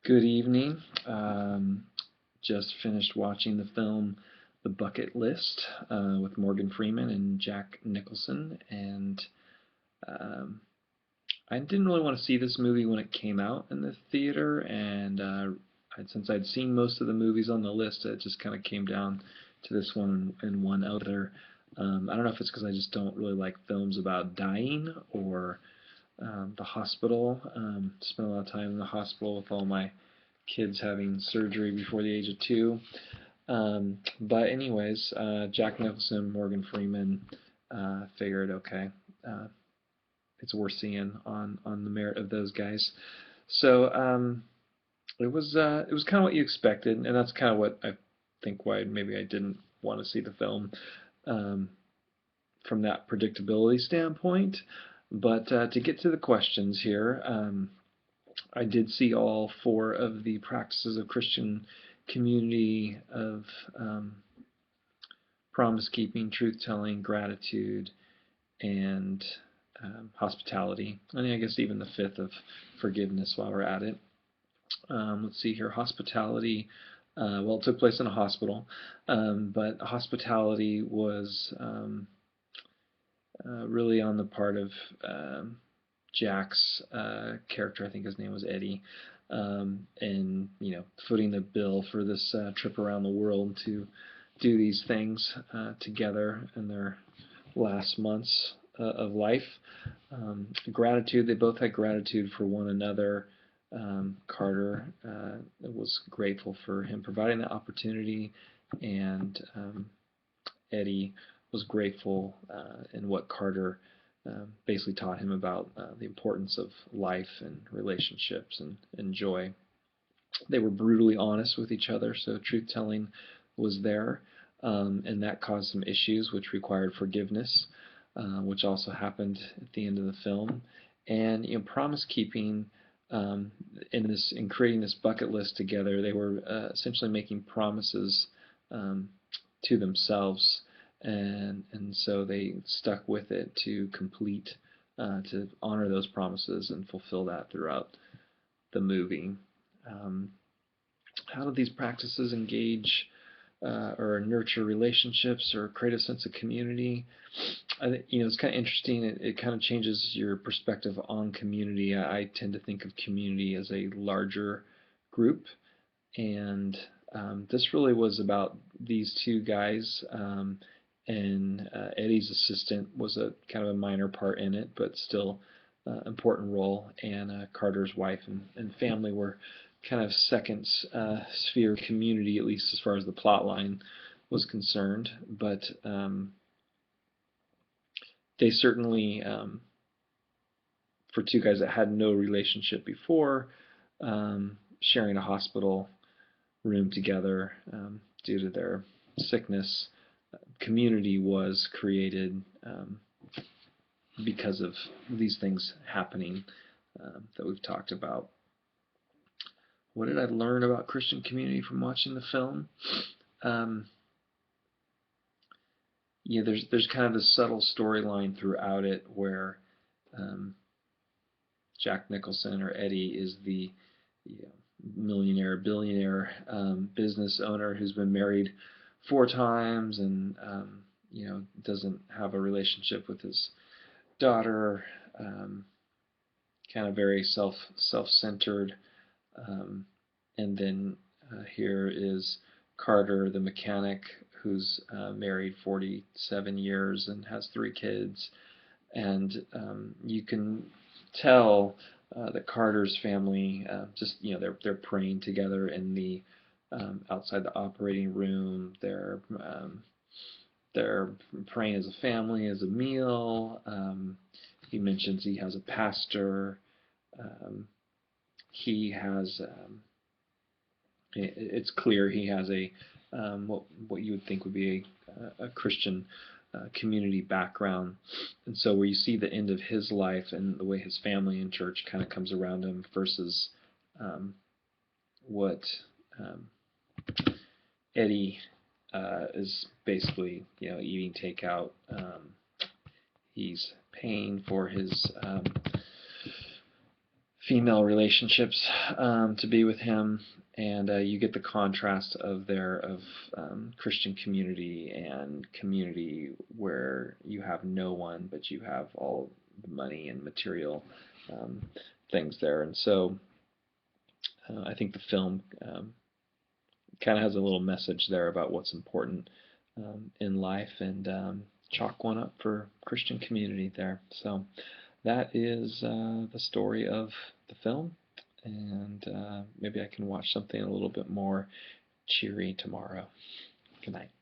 Good evening. Just finished watching the film The Bucket List with Morgan Freeman and Jack Nicholson, and um, I didn't really want to see this movie when it came out in the theater, and since I'd seen most of the movies on the list, it just kind of came down to this one and one other. I don't know if it's because I just don't really like films about dying or the hospital. Spent a lot of time in the hospital with all my kids having surgery before the age of 2. But anyways, Jack Nicholson, Morgan Freeman, figured okay, uh, it's worth seeing on the merit of those guys. So it was kind of what you expected, and that's kind of what I think why maybe I didn't want to see the film um, from that predictability standpoint. But to get to the questions here, I did see all 4 of the practices of Christian community of um, promise keeping, truth telling, gratitude, and hospitality. And I guess even the 5th of forgiveness while we're at it. Let's see here. Hospitality. Well, it took place in a hospital, but hospitality was really on the part of Jack's character. I think his name was Eddie, and footing the bill for this trip around the world to do these things together in their last months of life. Gratitude. They both had gratitude for one another. Carter was grateful for him providing the opportunity, and Eddie was grateful in what Carter basically taught him about the importance of life and relationships and joy. They were brutally honest with each other, so truth telling was there, and that caused some issues which required forgiveness, which also happened at the end of the film. And promise keeping in creating this bucket list together, they were essentially making promises um, to themselves, and so they stuck with it to complete, to honor those promises and fulfill that throughout the movie. Um, how do these practices engage or nurture relationships or create a sense of community? I think it's kind of interesting. It kind of changes your perspective on community. I tend to think of community as a larger group, and this really was about these 2 guys. And Eddie's assistant was a kind of a minor part in it, but still important role. And Carter's wife and family were kind of second sphere community, at least as far as the plot line was concerned. But they certainly, for 2 guys that had no relationship before, sharing a hospital room together due to their sickness, community was created because of these things happening that we've talked about. What did I learn about Christian community from watching the film? Um, there's kind of this subtle storyline throughout it where um, Jack Nicholson, or Eddie, is the millionaire, billionaire business owner who's been married 4 times and doesn't have a relationship with his daughter. Kind of very self-centered. Um, and then here is Carter, the mechanic, who's married 47 years and has 3 kids. And you can tell that Carter's family just they're praying together in the outside the operating room. They're praying as a family, as a meal. He mentions he has a pastor. He has it's clear he has a what you would think would be a Christian community background, and so where you see the end of his life and the way his family and church kind of comes around him versus what um, Eddie is basically eating takeout. He's paying for his female relationships to be with him, and you get the contrast of Christian community and community where you have no one, but you have all the money and material um, things there. And so I think the film kind of has a little message there about what's important in life, and chalk one up for Christian community there. So that is the story of the film, and maybe I can watch something a little bit more cheery tomorrow. Good night.